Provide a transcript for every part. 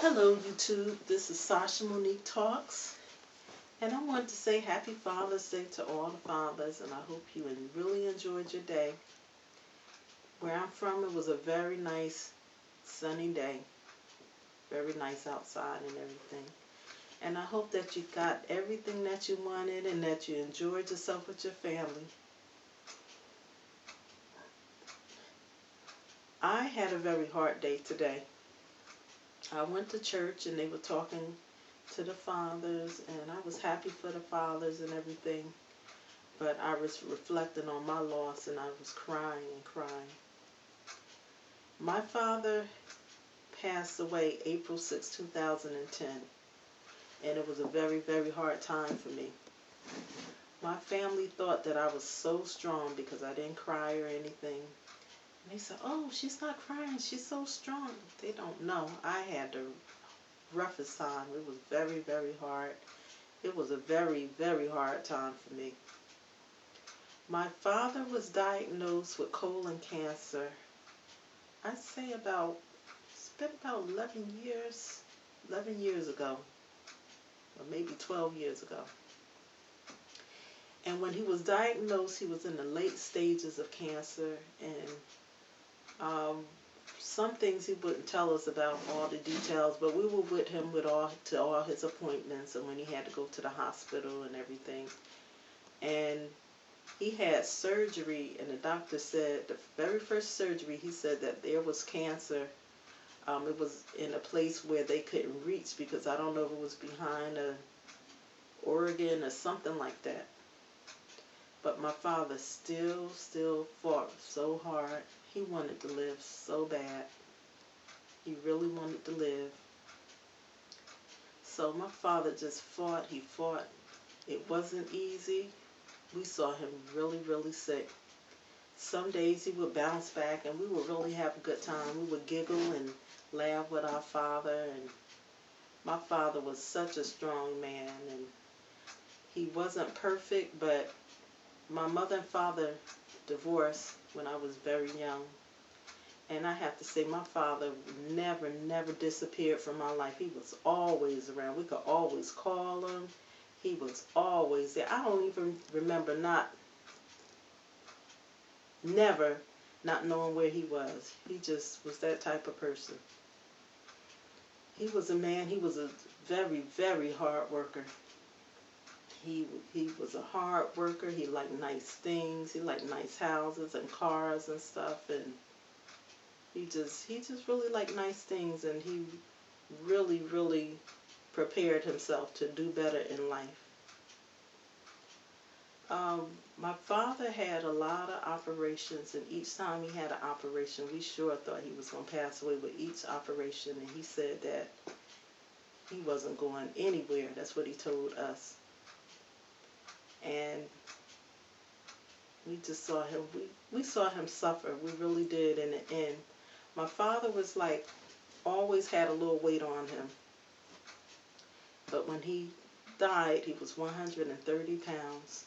Hello YouTube, this is Sasha Monique Talks, and I want to say Happy Father's Day to all the fathers, and I hope you really enjoyed your day. Where I'm from, it was a very nice sunny day, very nice outside and everything, and I hope that you got everything that you wanted and that you enjoyed yourself with your family. I had a very hard day today. I went to church and they were talking to the fathers, and I was happy for the fathers and everything, but I was reflecting on my loss and I was crying and crying. My father passed away April 6, 2010, and it was a very, very hard time for me. My family thought that I was so strong because I didn't cry or anything. And they said, "Oh, she's not crying, she's so strong." They don't know. I had the roughest time. It was very, very hard. It was a very, very hard time for me. My father was diagnosed with colon cancer. I'd say it's been about 11 years ago, or maybe 12 years ago. And when he was diagnosed, he was in the late stages of cancer, and some things he wouldn't tell us about all the details, but we were with him to all his appointments and when he had to go to the hospital and everything. And he had surgery, and the doctor said the very first surgery, he said that there was cancer. It was in a place where they couldn't reach because I don't know if it was behind a organ or something like that. But my father still fought so hard. He wanted to live so bad. He really wanted to live. So my father just fought. He fought. It wasn't easy. We saw him really, really sick. Some days he would bounce back and we would really have a good time. We would giggle and laugh with our father. And my father was such a strong man, and he wasn't perfect, but my mother and father divorced when I was very young. And I have to say, my father never disappeared from my life. He was always around. We could always call him. He was always there. I don't even remember never not knowing where he was. He just was that type of person. He was a man. He was a very, very hard worker. He was a hard worker. He liked nice things. He liked nice houses and cars and stuff, and he just really liked nice things, and he really prepared himself to do better in life. My father had a lot of operations, and each time he had an operation, we sure thought he was going to pass away with each operation, and he said that he wasn't going anywhere. That's what he told us. And we just saw him, we saw him suffer. We really did in the end. My father was like, always had a little weight on him. But when he died, he was 130 pounds.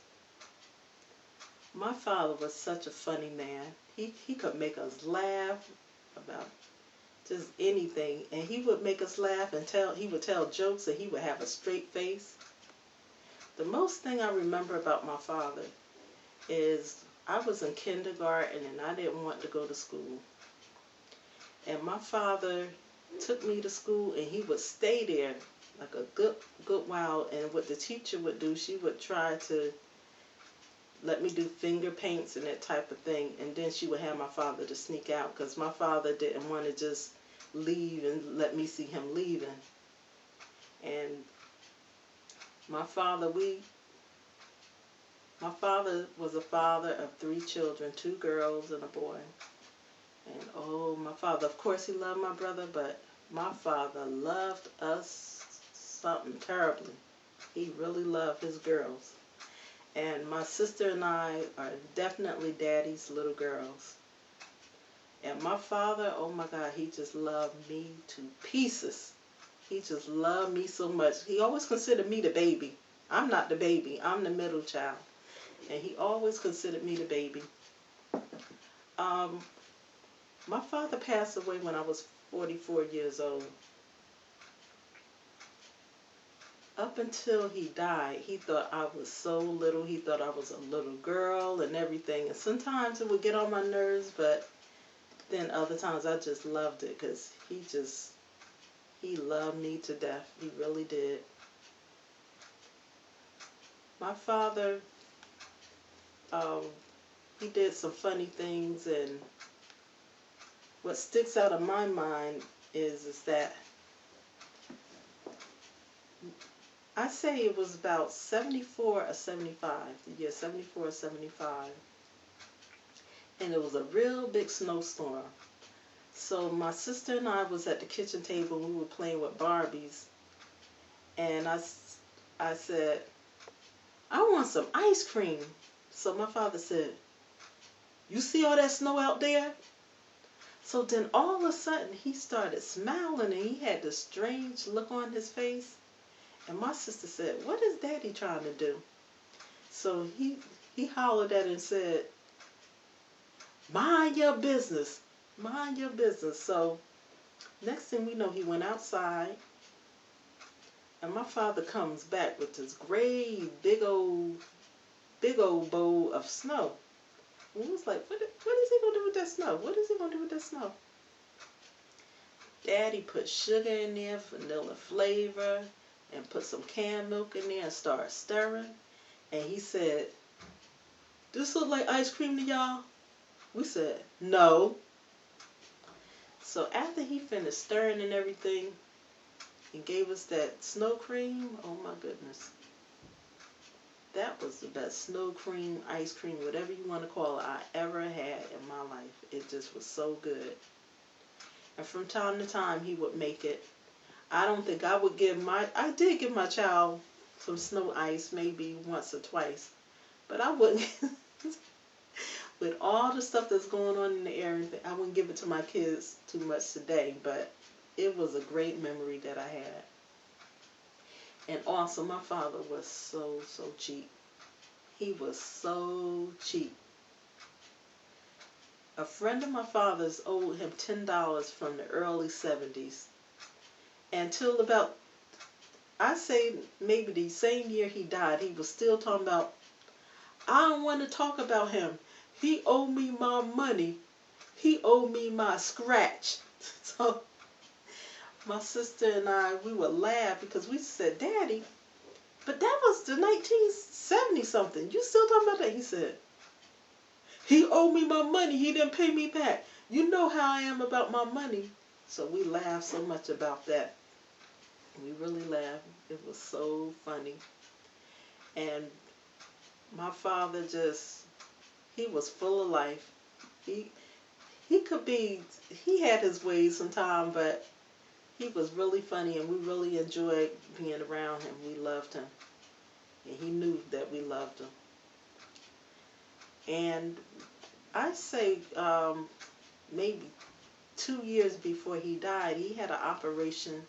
My father was such a funny man. He could make us laugh about just anything. And he would make us laugh and he would tell jokes, and he would have a straight face. The most thing I remember about my father is I was in kindergarten and I didn't want to go to school. And my father took me to school, and he would stay there like a good while. And what the teacher would do, she would try to let me do finger paints and that type of thing, and then she would have my father to sneak out because my father didn't want to just leave and let me see him leaving. And my father was a father of 3 children, 2 girls and a boy. And oh, my father, of course he loved my brother, but my father loved us something terribly. He really loved his girls. And my sister and I are definitely daddy's little girls. And my father, oh my God, he just loved me to pieces. He just loved me so much. He always considered me the baby. I'm not the baby. I'm the middle child. And he always considered me the baby. My father passed away when I was 44 years old. Up until he died, he thought I was so little. He thought I was a little girl and everything. And sometimes it would get on my nerves, but then other times I just loved it because he loved me to death. He really did. My father, um, he did some funny things, and what sticks out of my mind is that I say it was about 74 or 75, the year 74 or 75, and it was a real big snowstorm. So my sister and I was at the kitchen table and we were playing with Barbies, and I said, I want some ice cream. So my father said, you see all that snow out there? So then all of a sudden he started smiling and he had this strange look on his face. And my sister said, what is Daddy trying to do? So he hollered at her and said, mind your business. Mind your business. So next thing we know, he went outside. And my father comes back with this great big old bowl of snow. And we was like, what is he going to do with that snow? What is he going to do with that snow? Daddy put sugar in there, vanilla flavor, and put some canned milk in there and started stirring. And he said, this look like ice cream to y'all? We said, no. So after he finished stirring and everything, and gave us that snow cream, oh my goodness. That was the best snow cream, ice cream, whatever you want to call it, I ever had in my life. It just was so good. And from time to time, he would make it. I don't think I would I did give my child some snow ice maybe once or twice. But I wouldn't, with all the stuff that's going on in the air, I wouldn't give it to my kids too much today. But it was a great memory that I had. And also, my father was so cheap. He was so cheap. A friend of my father's owed him $10 from the early 70s. Until about, I say maybe the same year he died, he was still talking about, I don't want to talk about him. He owed me my money. He owed me my scratch. So my sister and I, we would laugh because we said, Daddy, but that was the 1970 something. You still talking about that? He said, he owed me my money. He didn't pay me back. You know how I am about my money. So we laughed so much about that. We really laughed. It was so funny. And my father he was full of life. He he had his ways sometimes, but he was really funny and we really enjoyed being around him. We loved him. And he knew that we loved him. And I say maybe 2 years before he died, he had an operation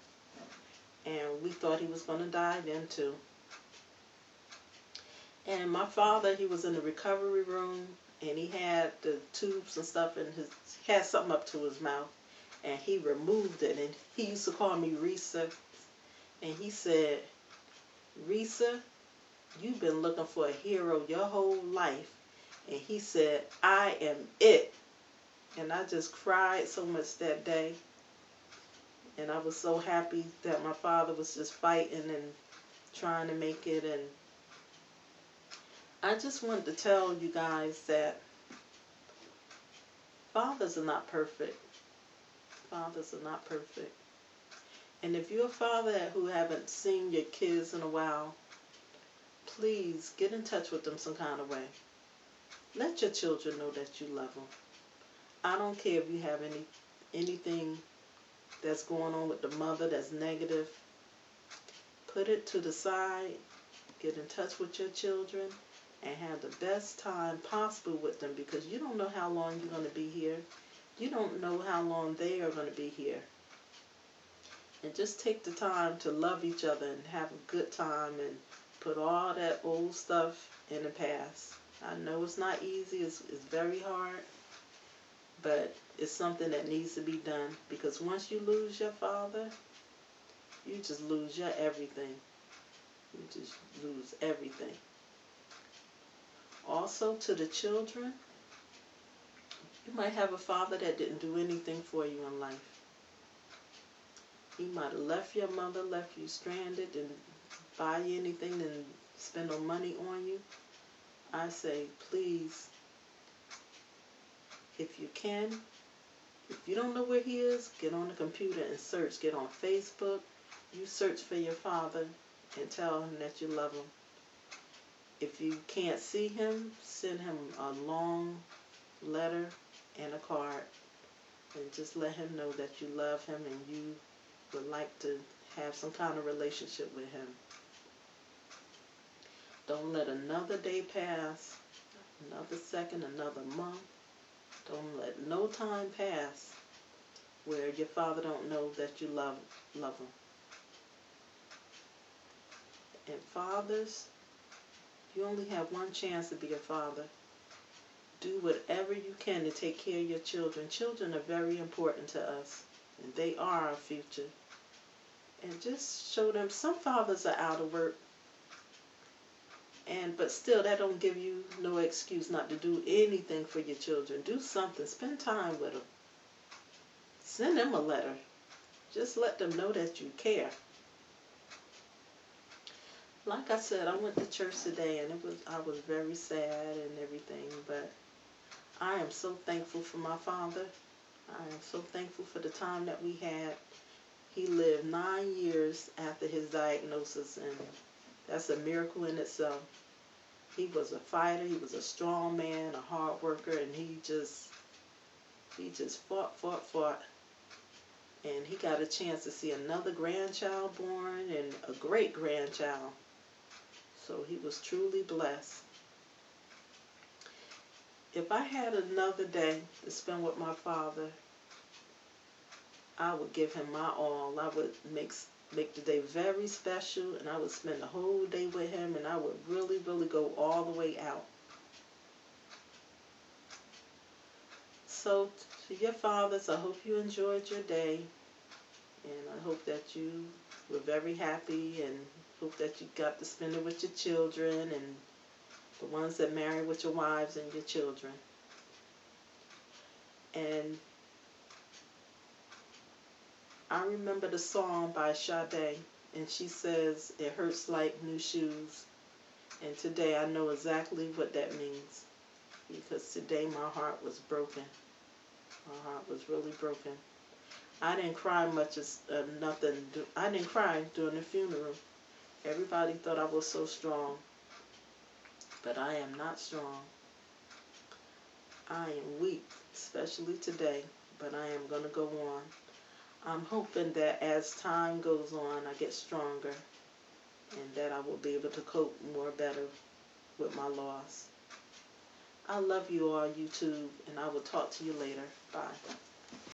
and we thought he was going to die then too. And my father, he was in the recovery room and he had the tubes and stuff in he had something up to his mouth and he removed it, and he used to call me Risa, and he said, Risa, you've been looking for a hero your whole life. And he said, I am it. And I just cried so much that day. And I was so happy that my father was just fighting and trying to make it. And I just wanted to tell you guys that fathers are not perfect. Fathers are not perfect. And if you're a father who haven't seen your kids in a while, please get in touch with them some kind of way. Let your children know that you love them. I don't care if you have anything that's going on with the mother that's negative. Put it to the side. Get in touch with your children and have the best time possible with them, because you don't know how long you're going to be here. You don't know how long they are going to be here. And just take the time to love each other and have a good time and put all that old stuff in the past. I know it's not easy. It's very hard. But it's something that needs to be done, because once you lose your father, you just lose your everything. You just lose everything. Also, to the children, you might have a father that didn't do anything for you in life. He might have left your mother, left you stranded, and buy you anything and spend no money on you. I say, please, if you can, if you don't know where he is, get on the computer and search. Get on Facebook. You search for your father and tell him that you love him. If you can't see him, send him a long letter and a card, and just let him know that you love him and you would like to have some kind of relationship with him. Don't let another day pass, another second, another month. Don't let no time pass where your father don't know that you love him. And fathers, you only have one chance to be a father. Do whatever you can to take care of your children. Children are very important to us, and they are our future. And just show them. Some fathers are out of work, but still that don't give you no excuse not to do anything for your children. Do something. Spend time with them. Send them a letter. Just let them know that you care. Like I said, I went to church today, and I was very sad and everything, but I am so thankful for my father. I am so thankful for the time that we had. He lived 9 years after his diagnosis, and that's a miracle in itself. He was a fighter. He was a strong man, a hard worker, and he just fought. And he got a chance to see another grandchild born and a great-grandchild. So he was truly blessed. If I had another day to spend with my father, I would give him my all. I would make the day very special, and I would spend the whole day with him, and I would really, really go all the way out. So to your fathers, I hope you enjoyed your day, and I hope that you were very happy, and hope that you got to spend it with your children, and the ones that marry with your wives and your children. And I remember the song by Sade, and she says, "It hurts like new shoes." And today I know exactly what that means, because today my heart was broken. My heart was really broken. I didn't cry much as nothing. I didn't cry during the funeral. Everybody thought I was so strong, but I am not strong. I am weak, especially today, but I am going to go on. I'm hoping that as time goes on, I get stronger, and that I will be able to cope more better with my loss. I love you all, YouTube, and I will talk to you later. Bye.